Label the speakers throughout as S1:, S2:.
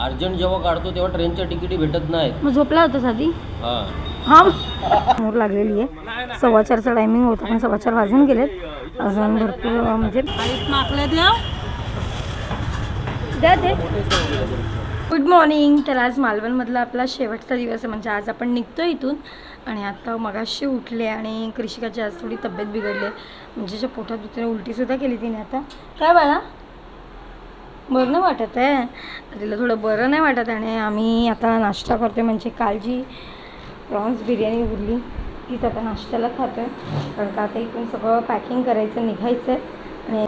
S1: Urgent जेव्हा काढतो तेव्हा ट्रेनच्या तिकीटी भेटत नाहीत.
S2: मग झोपला होता आधी?
S1: हां
S2: मोर लागलेली आहे. 4:15चा टायमिंग होता पण 4:15 वाजून गेलेत. अजून भरपूर म्हणजे द्या ते. Good morning. तर आज मालवणमधला आपला शेवटचा दिवस आहे. म्हणजे आज आपण निघतो इथून. आणि आता मगाशी उठले आणि कृषिकाची आज थोडी तब्येत बिघडली. म्हणजे जे पोटात दुखते उलटीसुद्धा केली तिने. आता काय बाळा बरं नाही वाटत आहे. तर तिला थोडं बरं नाही वाटत. आणि आम्ही आता नाश्ता करतो. म्हणजे काल जी प्रॉन्स बिर्याणी उरली तीच आता नाश्त्याला खातो आहे. कारण का आता इथून सगळं पॅकिंग करायचं, निघायचं आहे. आणि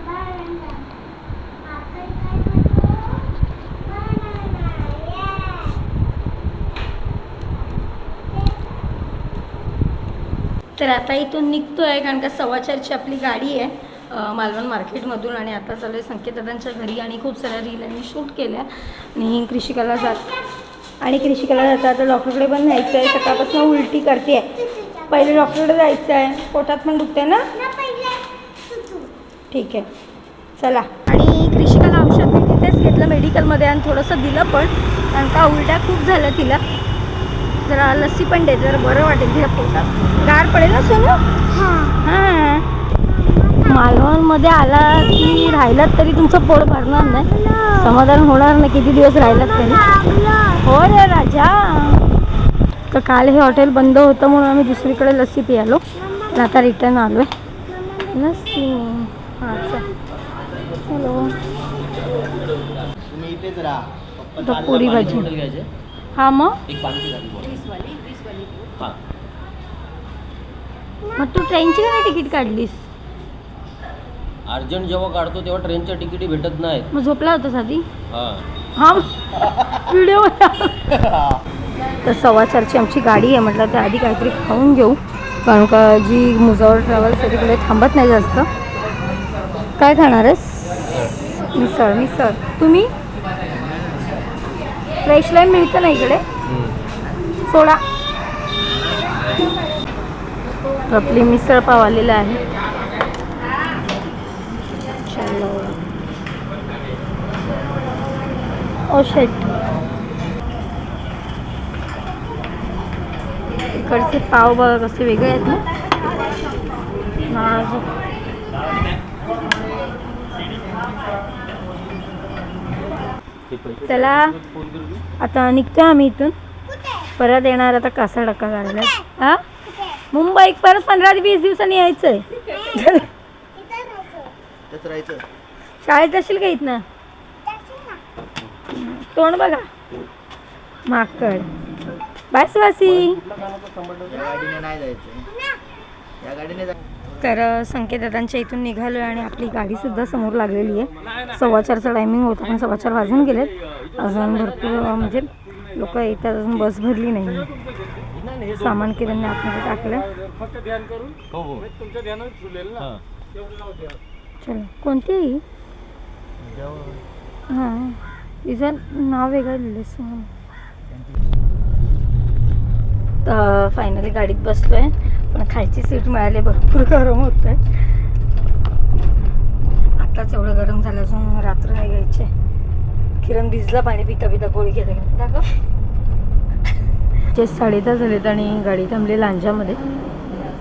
S2: तर आता इथून निघतो आहे. कारण का 4:15ची आपली गाडी आहे मालवण मार्केटमधून. आणि आता चालू आहे संकेतदादांच्या घरी. आणि खूप साऱ्या रील आणि शूट केल्या. आणि कृषिकाला आता डॉक्टरकडे पण न्यायचं आहे. सकाळपासून उलटी करते आहे. पहिले डॉक्टरकडे जायचं आहे. पोटात पण दुखते ना. ठीक आहे चला. आणि कृषिकाला औषध मी तिथेच घेतलं मेडिकलमध्ये. आणि थोडंसं दिलं पण. कारण का उलट्या खूप झाल्या तिला. जरा लस्सी पण दे, जरा बरं वाटेल तिला पोटात. गार पडेल ना सोनू. हां मालवणमध्ये आला की राहिलात तरी तुमचं पोट भरणार नाही. समाधान होणार नाही किती दिवस राहिलात तरी. हो रे राजा. तर काल हे हॉटेल बंद होतं म्हणून आम्ही दुसरीकडे लस्सी पियालो. पण आता रिटर्न आलो आहे. लस्सी हां हॅलो. तर पुरी भाजी. हां मग मग तू ट्रेनची का नाही तिकीट काढलीस?
S1: अर्जंट जेव्हा काढतो तेव्हा ट्रेनच्या तिकीटी भेटत नाहीत.
S2: मग झोपला होतास आधी?
S1: हां
S2: व्हिडिओ. तर 4:15ची आमची गाडी आहे. म्हटलं तर आधी काहीतरी खाऊन घेऊ. कारण का जी मुजावर ट्रॅव्हल्स आहे तिकडे थांबत नाही जास्त. काय खाणार आहेस? मिसळ. तुम्ही? फ्रेश लाईम मिळतं ना इकडे. सोडा. आपली मिसळ पाव आलेला आहे. चलो. ओ शेट. इकडचे पाव बघा कसे वेगळे आहेत ना. चला आता निघतो आम्ही इथून. परत येणार आता कासा डक्का काढायला. हां मुंबई परत 15-20 दिवसांनी यायचं आहे. शाळेत जाशील का इथनं? तोंड बघा माकड. बाय सुवासी. तर संकेतदादांच्या इथून निघालो आहे. आणि आपली गाडीसुद्धा समोर लागलेली आहे. 4:15चा टायमिंग होता पण 4:15 वाजून गेलेत. अजून भरपूर म्हणजे लोक येतात. अजून बस भरली नाही. सामान किराणे आतमध्ये टाकलं. चलो कोणती? हां तिचं नाव वेगळं लिहिलं. तर फायनली गाडीत बसलो आहे. पण खालची सीट मिळाली. भरपूर गरम होत आहे. आत्ताच एवढं गरम झालं. अजून रात्र नाही घ्यायचे. किरण भिजला पाणी पिता पिता. गोळी घेता दाखव. 10:30 झालेत आणि गाडी थांबली लांजामध्ये.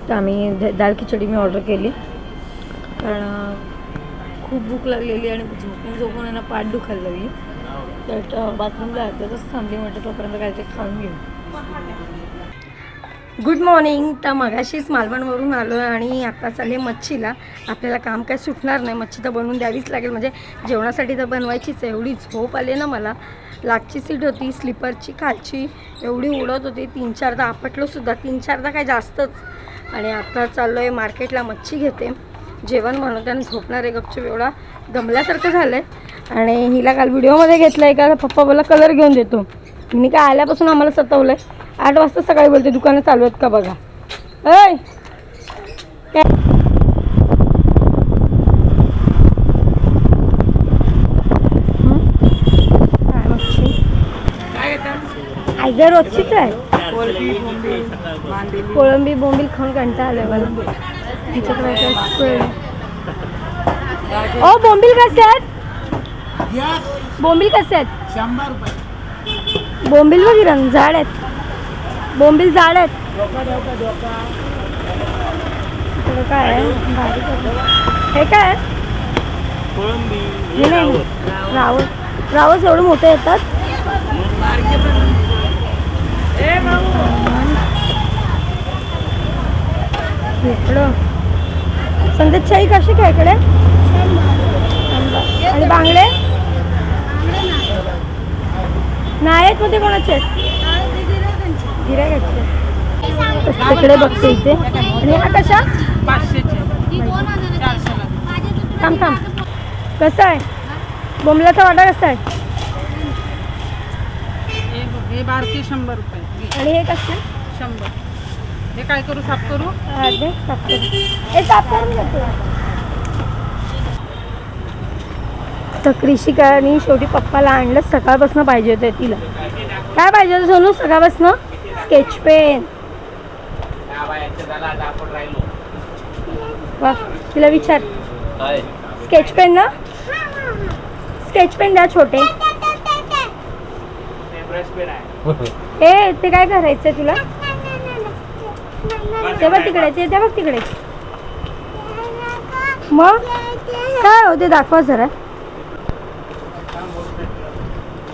S2: तर आम्ही दाल खिचडी मी ऑर्डर केली. कारण खूप भूक लागलेली आणि झोपून यांना पाठ दुखायला लागली. तर बाथरूमला अर्ध्यातच थांबली. म्हटलं तोपर्यंत काहीतरी खाऊन घेऊ. Good morning. तर मगाशीच मालवणवरून आलो आहे. आणि आता चालले मच्छीला. आपल्याला काम काय सुटणार नाही. मच्छी तर बनवून द्यावीच लागेल. म्हणजे जेवणासाठी तर बनवायचीच आहे. एवढी झोप आली ना मला. लागची सीट होती स्लीपरची खालची. एवढी उडत होती. 3-4दा आपटलोसुद्धा. 3-4दा काय जास्तच. आणि आता चाललो आहे मार्केटला. मच्छी घेते. जेवण बनवते आणि झोपणार आहे गपचूप. एवढा दमल्यासारखं झालं आहे. आणि हिला काल व्हिडिओमध्ये घेतलं आहे का पप्पा मला कलर घेऊन देतो. मी काय आल्यापासून आम्हाला सतवलं आहे. 8 वाजता सकाळी बोलते दुकानं चालू आहेत का बघा. ऐ काय मच्छी आयदर रोजचीच आहे. कोळंबी बोंबील खाऊन कंटाळा आलाय मला. तिच्याकडे ओ बोंबील कसे आहेत? बोंबील कसे आहेत?
S3: 100 रुपये.
S2: बोंबील वगैरे जाड आहेत, बोंबील जाड आहेत. इकडं काय आहे? भारी आहे. हे काय आहे? हे नाही रावस. रावस एवढे मोठे येतात. इकडं संदेशाई कशी काय इकडे? आणि बांगडे नाही आहेत मध्ये कोणाचे गिऱ्हाईकाचे. तिकडे बघते इथे. आणि हा कशा?
S3: 500चे.
S2: थांब थांब. कसं आहे बोंबलाचा वाटा? कसा आहे?
S3: हे बारके 100 रुपये.
S2: आणि हे कसं?
S3: 100. हे काय करू? साफ करू?
S2: अर्धे साफ करून. हे साफ करून घेतो. तर कृषिकाने शेवटी पप्पाला आणलं. सकाळपासून पाहिजे होतं तिला. काय पाहिजे होतं सोनू सकाळपासून? Sketch pen. वा तिला विचार.
S1: काय
S2: स्केच पेन ना? स्केच पेन द्या छोटे. ए ते काय करायचंय तुला? ते बघ तिकडे, ते बघ तिकडे. मग काय होते दाखवा जरा.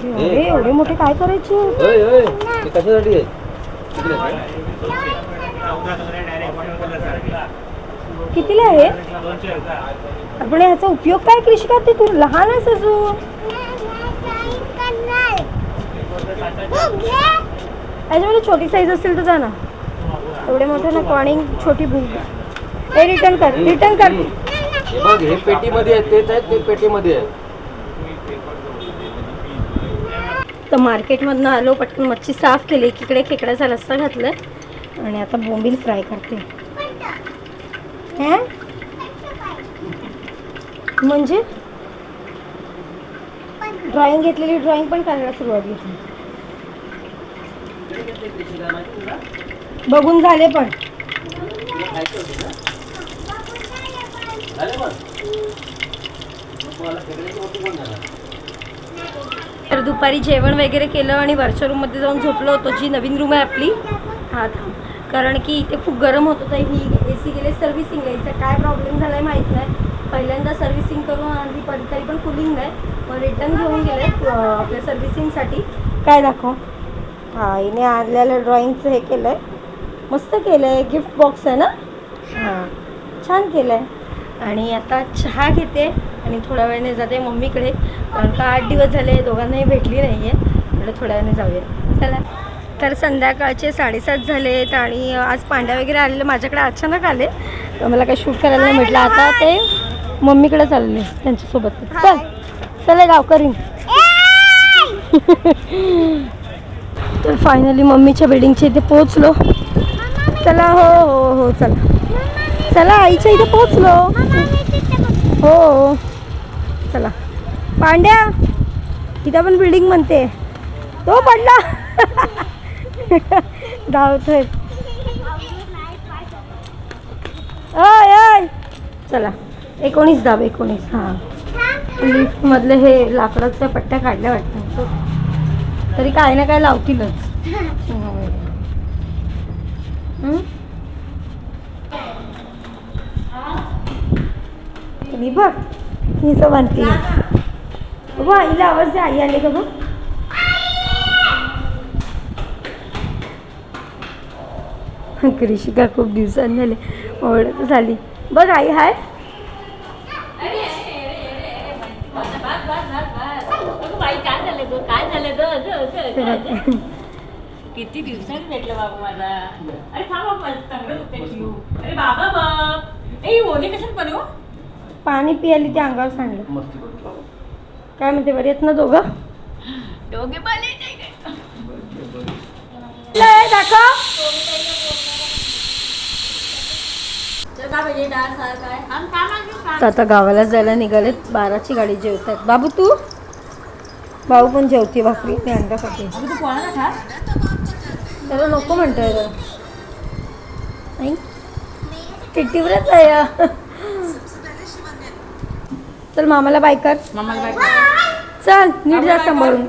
S2: अरे एवढे मोठे काय करायचे?
S1: ते कशासाठी आहे?
S2: कितीला आहे? आपण ह्याचा उपयोग काय कृषिका? ते तू लहान आहेस अजून. याच्यामध्ये छोटी साईज असेल तर जा ना. एवढे मोठे नको आणि छोटी भूक. हे रिटर्न कर, रिटर्न कर.
S1: हे बघ हे पेटीमध्ये आहे, तेच आहे ते पेटीमध्ये आहे.
S2: तर मार्केटमधनं आलो, पटकन मच्छी साफ केली, एकीकडे खेकड्याचा रस्सा घातलाय आणि आता बोंबील फ्राय करते. म्हणजे ड्रॉइंग घेतलेली, ड्रॉइंग पण करायला सुरुवात केली. बघून झाले पण. तर दुपारी जेवण वगैरे केलं आणि वरच्या रूममध्ये जाऊन झोपलो होतो. जी नवीन रूम आहे आपली. हा थांब. कारण की इथे खूप गरम होत होतं. ही AC गेले सर्व्हिसिंगला. हिचा काय प्रॉब्लेम झाला आहे माहीत नाही. पहिल्यांदा सर्व्हिसिंग करून आणली पण तरी पण कूलिंग नाही. मग रिटर्न घेऊन गेले आपल्या सर्व्हिसिंगसाठी. काय दाखव. हां हिने आणलेलं ड्रॉइंगचं हे केलं आहे. मस्त केलं आहे. गिफ्ट बॉक्स आहे ना. हां छान केलं आहे. आणि आता चहा घेते आणि थोड्या वेळाने जाते मम्मीकडे. कारण का 8 दिवस झाले दोघांनाही भेटली नाही आहे. म्हटलं थोड्या वेळाने जाऊया. चला. तर संध्याकाळचे 7:30 झालेत आणि आज पांड्या वगैरे आलेले माझ्याकडे अचानक आले. तर मला काही शूट करायला नाही म्हटलं. आता ते मम्मीकडे चालले त्यांच्यासोबत. चल चला गावकरी. तर फायनली मम्मीच्या बिल्डिंगच्या इथे पोहोचलो. चला हो हो हो चला चला आईच्या इथे पोहोचलो. हो चला. पांड्या इथं पण बिल्डिंग म्हणते. तो पडला. धावतोय. अय अय चला 19 दाब 19. हां लिफ्टमधले हे लाकडाच्या पट्ट्या काढल्या वाटतं. तरी काय ना काय लावतीलच. ही बघ ही असं म्हणते. बघ आईला आवाज दे. आई आले का बघ. कृषिका खूप दिवसांनी झाले ओळख झाली. बघ आई हाय.
S4: किती दिवसांनी भेटलं बाबा माझा. अरे थांबा चांगलं होते. अरे बाबा बघ. ए ओले कशात पण हो.
S2: पाणी पियाली ते अंगावर सांडलं. काय म्हणते बरी आहेत ना दोघं?
S4: दोघे पण
S2: दाखव. आता गावाला जायला निघालेत. 12ची गाडी जेवतात. बाबू तू? भाऊ पण जेवते भाकरी आणि अंडा खाते.
S4: तू कोणाला खा.
S2: त्याला नको म्हणतोय नाही टिटीवरच आहे. चल मामाला बाय कर.
S4: मामाला बाय.
S2: चल नीट जा सांभाळून.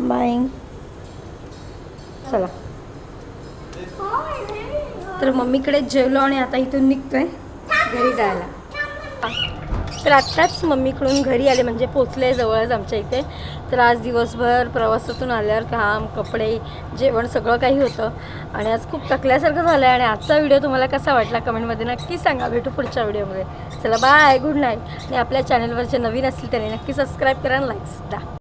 S2: बाय. चला तर मम्मीकडे जेवलो आणि आता इथून निघतोय घरी जायला. तर आत्ताच मम्मीकडून घरी आले, म्हणजे पोचले जवळच आमच्या इथे. तर आज दिवसभर प्रवासातून आल्यावर काम, कपडे, जेवण सगळं काही होतं आणि आज खूप थकल्यासारखं झालं आहे. आणि आजचा व्हिडिओ तुम्हाला कसा वाटला कमेंटमध्ये नक्की सांगा. भेटू पुढच्या व्हिडिओमध्ये. चला बाय, गुड नाईट. आणि आपल्या चॅनलवर जे नवीन असतील त्याने नक्की सबस्क्राईब करा आणि लाईक्स द्या.